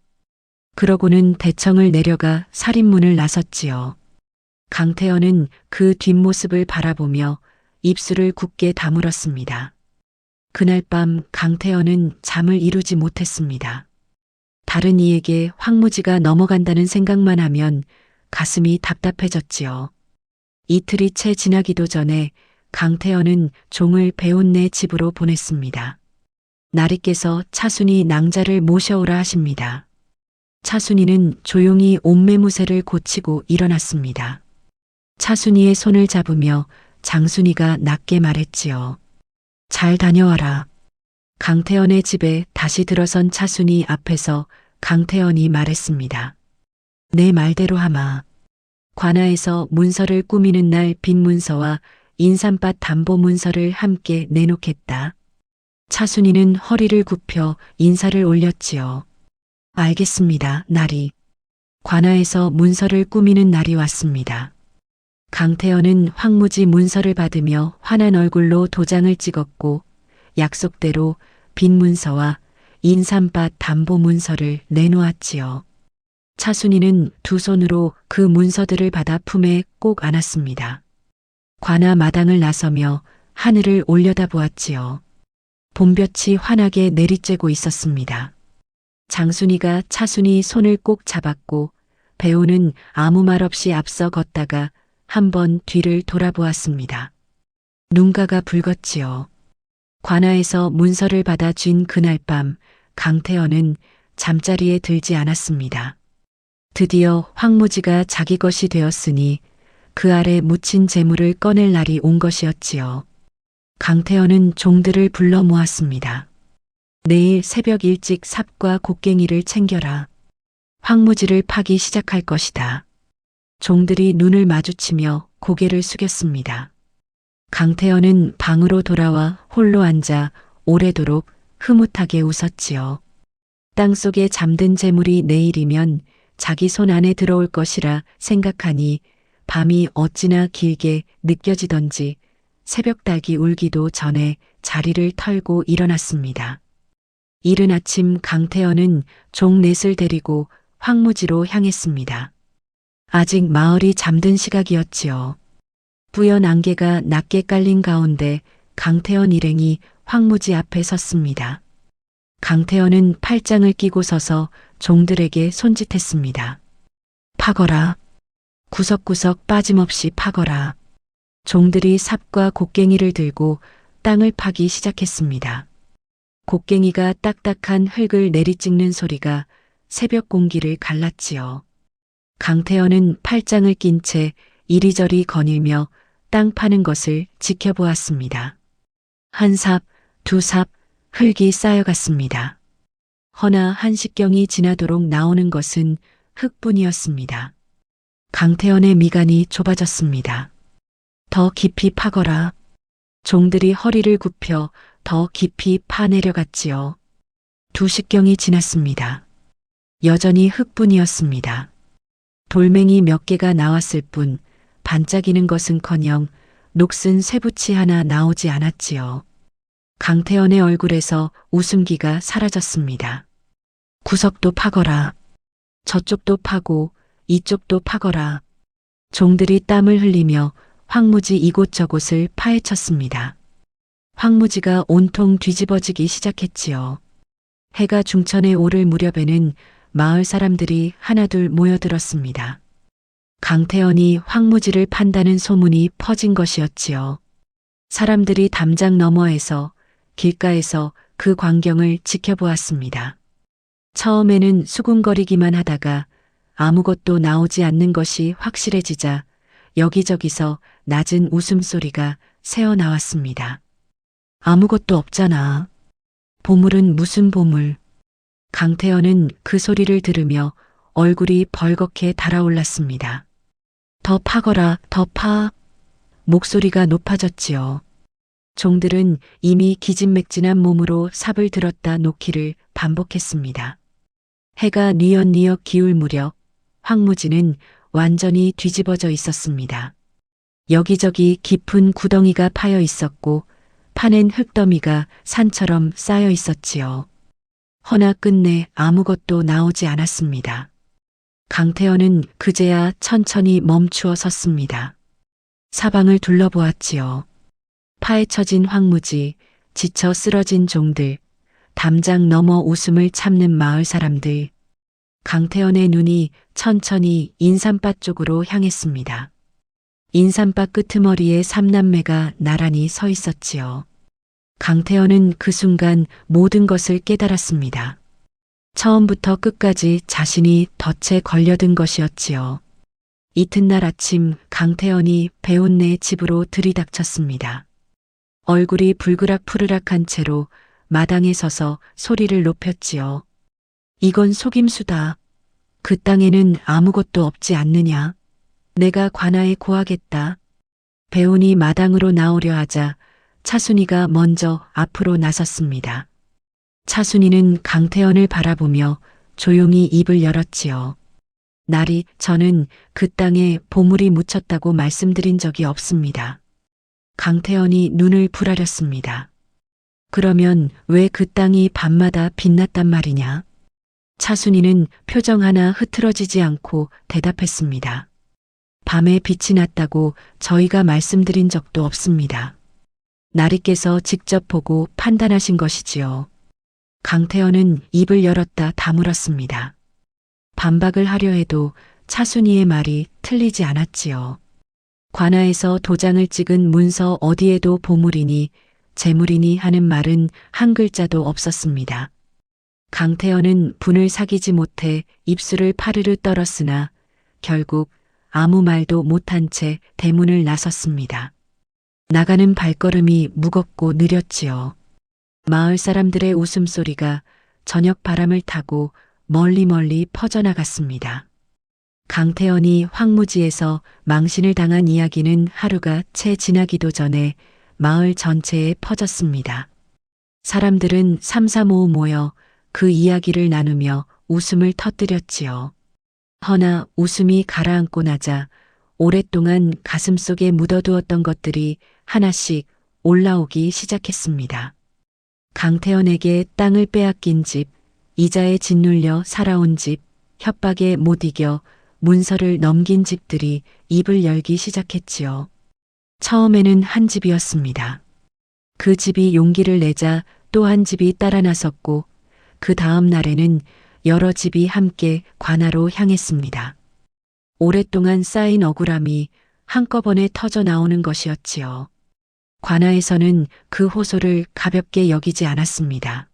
그러고는 대청을 내려가 살인문을 나섰지요. 강태현은 그 뒷모습을 바라보며 입술을 굳게 다물었습니다. 그날 밤 강태현은 잠을 이루지 못했습니다. 다른 이에게 황무지가 넘어간다는 생각만 하면 가슴이 답답해졌지요. 이틀이 채 지나기도 전에 강태현은 종을 배운네 집으로 보냈습니다. 날이 깨서 차순이 낭자를 모셔오라 하십니다. 차순이는 조용히 옷매무새를 고치고 일어났습니다. 차순이의 손을 잡으며 장순이가 낮게 말했지요. 잘 다녀와라. 강태현의 집에 다시 들어선 차순이 앞에서 강태현이 말했습니다. 내 말대로 하마. 관아에서 문서를 꾸미는 날 빈문서와 인삼밭 담보문서를 함께 내놓겠다. 차순이는 허리를 굽혀 인사를 올렸지요. 알겠습니다, 나리. 관아에서 문서를 꾸미는 날이 왔습니다. 강태현은 황무지 문서를 받으며 환한 얼굴로 도장을 찍었고 약속대로 빈문서와 인삼밭 담보문서를 내놓았지요. 차순이는 두 손으로 그 문서들을 받아 품에 꼭 안았습니다. 관아 마당을 나서며 하늘을 올려다보았지요. 봄볕이 환하게 내리쬐고 있었습니다. 장순이가 차순이 손을 꼭 잡았고 배우는 아무 말 없이 앞서 걷다가 한번 뒤를 돌아보았습니다. 눈가가 붉었지요. 관아에서 문서를 받아 쥔 그날 밤 강태현은 잠자리에 들지 않았습니다. 드디어 황무지가 자기 것이 되었으니 그 아래 묻힌 재물을 꺼낼 날이 온 것이었지요. 강태현은 종들을 불러 모았습니다. 내일 새벽 일찍 삽과 곡괭이를 챙겨라. 황무지를 파기 시작할 것이다. 종들이 눈을 마주치며 고개를 숙였습니다. 강태현은 방으로 돌아와 홀로 앉아 오래도록 흐뭇하게 웃었지요. 땅속에 잠든 재물이 내일이면 자기 손 안에 들어올 것이라 생각하니 밤이 어찌나 길게 느껴지던지 새벽닭이 울기도 전에 자리를 털고 일어났습니다. 이른 아침 강태현은 종 넷을 데리고 황무지로 향했습니다. 아직 마을이 잠든 시각이었지요. 뿌연 안개가 낮게 깔린 가운데 강태현 일행이 황무지 앞에 섰습니다. 강태현은 팔짱을 끼고 서서 종들에게 손짓했습니다. 파거라. 구석구석 빠짐없이 파거라. 종들이 삽과 곡괭이를 들고 땅을 파기 시작했습니다. 곡괭이가 딱딱한 흙을 내리찍는 소리가 새벽 공기를 갈랐지요. 강태현은 팔짱을 낀 채 이리저리 거닐며 땅 파는 것을 지켜보았습니다. 한 삽, 두 삽, 흙이 쌓여갔습니다. 허나 한식경이 지나도록 나오는 것은 흙뿐이었습니다. 강태현의 미간이 좁아졌습니다. 더 깊이 파거라. 종들이 허리를 굽혀 더 깊이 파내려갔지요. 2시경이 지났습니다. 여전히 흙뿐이었습니다. 돌멩이 몇 개가 나왔을 뿐 반짝이는 것은커녕 녹슨 쇠붙이 하나 나오지 않았지요. 강태현의 얼굴에서 웃음기가 사라졌습니다. 구석도 파거라. 저쪽도 파고 이쪽도 파거라. 종들이 땀을 흘리며 황무지 이곳저곳을 파헤쳤습니다. 황무지가 온통 뒤집어지기 시작했지요. 해가 중천에 오를 무렵에는 마을 사람들이 하나둘 모여들었습니다. 강태현이 황무지를 판다는 소문이 퍼진 것이었지요. 사람들이 담장 너머에서 길가에서 그 광경을 지켜보았습니다. 처음에는 수군거리기만 하다가 아무것도 나오지 않는 것이 확실해지자 여기저기서 낮은 웃음소리가 새어나왔습니다. 아무것도 없잖아. 보물은 무슨 보물. 강태현은 그 소리를 들으며 얼굴이 벌겋게 달아올랐습니다. 더 파거라, 더 파. 목소리가 높아졌지요. 종들은 이미 기진맥진한 몸으로 삽을 들었다 놓기를 반복했습니다. 해가 뉘엿뉘엿 기울 무렵 황무지는 완전히 뒤집어져 있었습니다. 여기저기 깊은 구덩이가 파여 있었고 파낸 흙더미가 산처럼 쌓여 있었지요. 허나 끝내 아무것도 나오지 않았습니다. 강태현은 그제야 천천히 멈추어 섰습니다. 사방을 둘러보았지요. 파헤쳐진 황무지, 지쳐 쓰러진 종들, 담장 너머 웃음을 참는 마을 사람들. 강태현의 눈이 천천히 인삼밭 쪽으로 향했습니다. 인삼밭 끄트머리에 삼남매가 나란히 서 있었지요. 강태현은 그 순간 모든 것을 깨달았습니다. 처음부터 끝까지 자신이 덫에 걸려든 것이었지요. 이튿날 아침 강태현이 배온내 집으로 들이닥쳤습니다. 얼굴이 불그락푸르락한 채로 마당에 서서 소리를 높였지요. 이건 속임수다. 그 땅에는 아무것도 없지 않느냐. 내가 관아에 고하겠다. 배운이 마당으로 나오려 하자 차순이가 먼저 앞으로 나섰습니다. 차순이는 강태현을 바라보며 조용히 입을 열었지요. 나리, 저는 그 땅에 보물이 묻혔다고 말씀드린 적이 없습니다. 강태현이 눈을 부라렸습니다. 그러면 왜 그 땅이 밤마다 빛났단 말이냐? 차순이는 표정 하나 흐트러지지 않고 대답했습니다. 밤에 빛이 났다고 저희가 말씀드린 적도 없습니다. 나리께서 직접 보고 판단하신 것이지요. 강태현은 입을 열었다 다물었습니다. 반박을 하려 해도 차순이의 말이 틀리지 않았지요. 관아에서 도장을 찍은 문서 어디에도 보물이니 재물이니 하는 말은 한 글자도 없었습니다. 강태현은 분을 사귀지 못해 입술을 파르르 떨었으나 결국 아무 말도 못한 채 대문을 나섰습니다. 나가는 발걸음이 무겁고 느렸지요. 마을 사람들의 웃음소리가 저녁 바람을 타고 멀리 퍼져나갔습니다. 강태현이 황무지에서 망신을 당한 이야기는 하루가 채 지나기도 전에 마을 전체에 퍼졌습니다. 사람들은 삼삼오오 모여 그 이야기를 나누며 웃음을 터뜨렸지요. 허나 웃음이 가라앉고 나자 오랫동안 가슴속에 묻어두었던 것들이 하나씩 올라오기 시작했습니다. 강태현에게 땅을 빼앗긴 집, 이자에 짓눌려 살아온 집, 협박에 못 이겨 문서를 넘긴 집들이 입을 열기 시작했지요. 처음에는 한 집이었습니다. 그 집이 용기를 내자 또 한 집이 따라 나섰고 그 다음 날에는 여러 집이 함께 관하로 향했습니다. 오랫동안 쌓인 억울함이 한꺼번에 터져 나오는 것이었지요. 관아에서는 그 호소를 가볍게 여기지 않았습니다.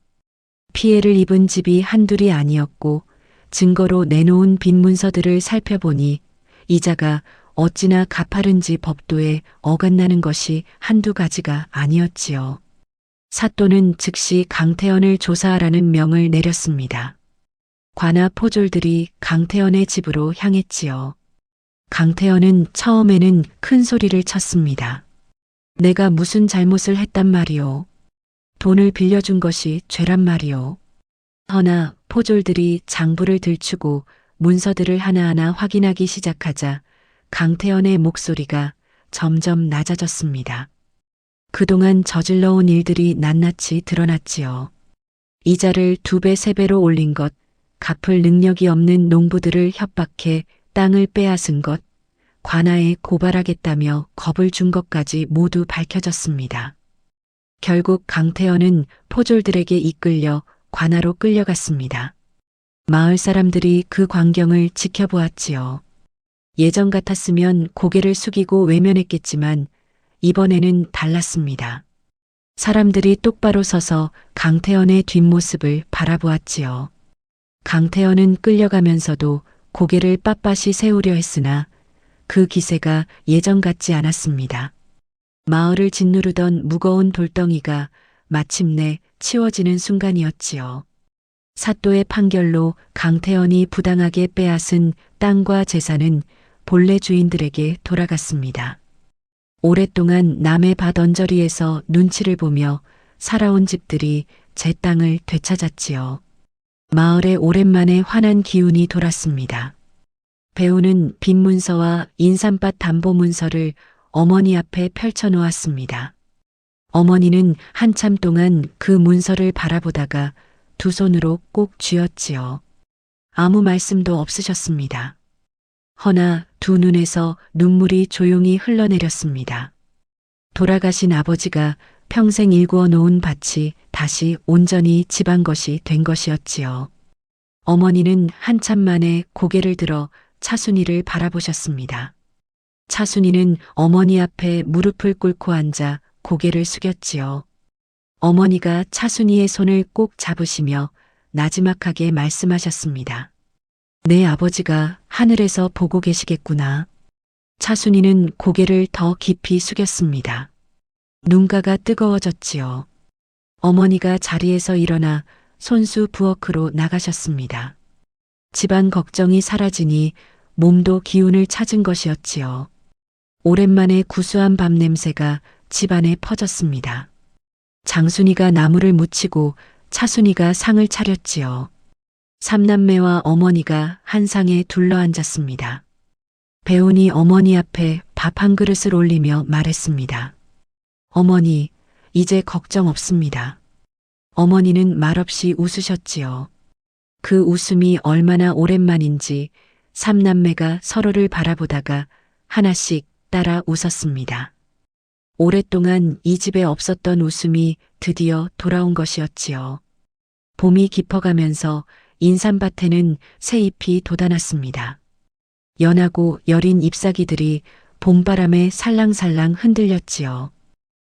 피해를 입은 집이 한둘이 아니었고 증거로 내놓은 빈 문서들을 살펴보니 이자가 어찌나 가파른지 법도에 어긋나는 것이 한두 가지가 아니었지요. 사또는 즉시 강태현을 조사하라는 명을 내렸습니다. 관아 포졸들이 강태현의 집으로 향했지요. 강태현은 처음에는 큰 소리를 쳤습니다. 내가 무슨 잘못을 했단 말이오. 돈을 빌려준 것이 죄란 말이오. 허나 포졸들이 장부를 들추고 문서들을 하나하나 확인하기 시작하자 강태현의 목소리가 점점 낮아졌습니다. 그동안 저질러온 일들이 낱낱이 드러났지요. 이자를 2배, 3배로 올린 것, 갚을 능력이 없는 농부들을 협박해 땅을 빼앗은 것, 관아에 고발하겠다며 겁을 준 것까지 모두 밝혀졌습니다. 결국 강태현은 포졸들에게 이끌려 관아로 끌려갔습니다. 마을 사람들이 그 광경을 지켜보았지요. 예전 같았으면 고개를 숙이고 외면했겠지만 이번에는 달랐습니다. 사람들이 똑바로 서서 강태현의 뒷모습을 바라보았지요. 강태현은 끌려가면서도 고개를 빳빳이 세우려 했으나 그 기세가 예전 같지 않았습니다. 마을을 짓누르던 무거운 돌덩이가 마침내 치워지는 순간이었지요. 사또의 판결로 강태현이 부당하게 빼앗은 땅과 재산은 본래 주인들에게 돌아갔습니다. 오랫동안 남의 밭 언저리에서 눈치를 보며 살아온 집들이 제 땅을 되찾았지요. 마을에 오랜만에 환한 기운이 돌았습니다. 배우는 빈 문서와 인삼밭 담보 문서를 어머니 앞에 펼쳐놓았습니다. 어머니는 한참 동안 그 문서를 바라보다가 두 손으로 꼭 쥐었지요. 아무 말씀도 없으셨습니다. 허나 두 눈에서 눈물이 조용히 흘러내렸습니다. 돌아가신 아버지가 평생 일구어 놓은 밭이 다시 온전히 집안 것이 된 것이었지요. 어머니는 한참 만에 고개를 들어 차순이를 바라보셨습니다. 차순이는 어머니 앞에 무릎을 꿇고 앉아 고개를 숙였지요. 어머니가 차순이의 손을 꼭 잡으시며 나지막하게 말씀하셨습니다. 내 아버지가 하늘에서 보고 계시겠구나. 차순이는 고개를 더 깊이 숙였습니다. 눈가가 뜨거워졌지요. 어머니가 자리에서 일어나 손수 부엌으로 나가셨습니다. 집안 걱정이 사라지니 몸도 기운을 찾은 것이었지요. 오랜만에 구수한 밥 냄새가 집안에 퍼졌습니다. 장순이가 나무를 묻히고 차순이가 상을 차렸지요. 삼남매와 어머니가 한 상에 둘러앉았습니다. 배운이 어머니 앞에 밥 한 그릇을 올리며 말했습니다. 어머니, 이제 걱정 없습니다. 어머니는 말없이 웃으셨지요. 그 웃음이 얼마나 오랜만인지 삼남매가 서로를 바라보다가 하나씩 따라 웃었습니다. 오랫동안 이 집에 없었던 웃음이 드디어 돌아온 것이었지요. 봄이 깊어가면서 인삼밭에는 새 잎이 돋아났습니다. 연하고 여린 잎사귀들이 봄바람에 살랑살랑 흔들렸지요.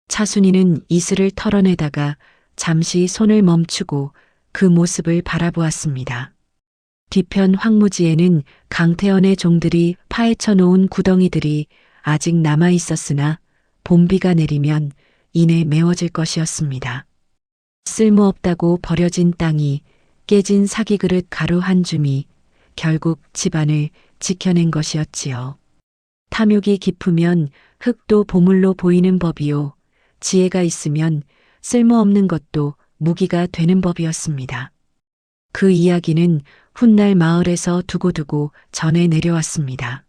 차순이는 이슬을 털어내다가 잠시 손을 멈추고 그 모습을 바라보았습니다. 뒤편 황무지에는 강태현의 종들이 파헤쳐 놓은 구덩이들이 아직 남아 있었으나 봄비가 내리면 이내 메워질 것이었습니다. 쓸모없다고 버려진 땅이 깨진 사기그릇 가루 한 줌이 결국 집안을 지켜낸 것이었지요. 탐욕이 깊으면 흙도 보물로 보이는 법이요. 지혜가 있으면 쓸모없는 것도 무기가 되는 법이었습니다. 그 이야기는 훗날 마을에서 두고두고 전해 내려왔습니다.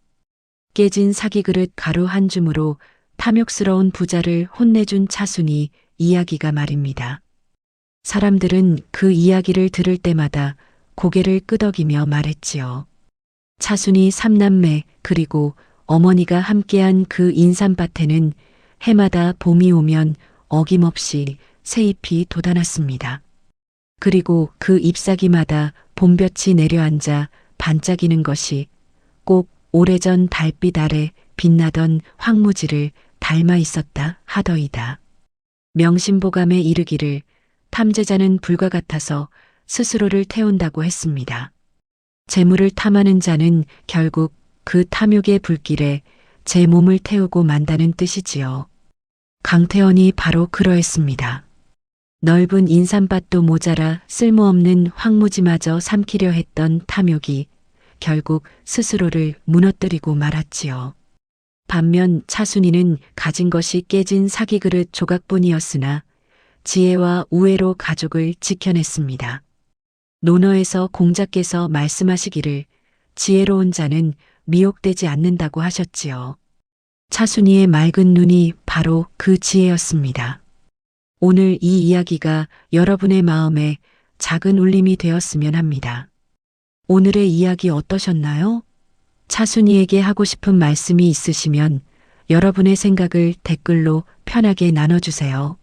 깨진 사기그릇 가루 한 줌으로 탐욕스러운 부자를 혼내준 차순이 이야기가 말입니다. 사람들은 그 이야기를 들을 때마다 고개를 끄덕이며 말했지요. 차순이 삼남매 그리고 어머니가 함께한 그 인삼밭에는 해마다 봄이 오면 어김없이 새잎이 돋아났습니다. 그리고 그 잎사귀마다 봄볕이 내려앉아 반짝이는 것이 꼭 오래전 달빛 아래 빛나던 황무지를 닮아 있었다 하더이다. 명심보감에 이르기를 탐제자는 불과 같아서 스스로를 태운다고 했습니다. 재물을 탐하는 자는 결국 그 탐욕의 불길에 제 몸을 태우고 만다는 뜻이지요. 강태원이 바로 그러했습니다. 넓은 인삼밭도 모자라 쓸모없는 황무지마저 삼키려 했던 탐욕이 결국 스스로를 무너뜨리고 말았지요. 반면 차순이는 가진 것이 깨진 사기그릇 조각뿐이었으나 지혜와 우애로 가족을 지켜냈습니다. 논어에서 공자께서 말씀하시기를 지혜로운 자는 미혹되지 않는다고 하셨지요. 차순이의 맑은 눈이 바로 그 지혜였습니다. 오늘 이 이야기가 여러분의 마음에 작은 울림이 되었으면 합니다. 오늘의 이야기 어떠셨나요? 차순이에게 하고 싶은 말씀이 있으시면 여러분의 생각을 댓글로 편하게 나눠주세요.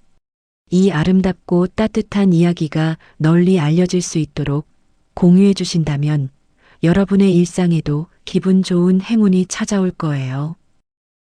이 아름답고 따뜻한 이야기가 널리 알려질 수 있도록 공유해 주신다면 여러분의 일상에도 기분 좋은 행운이 찾아올 거예요.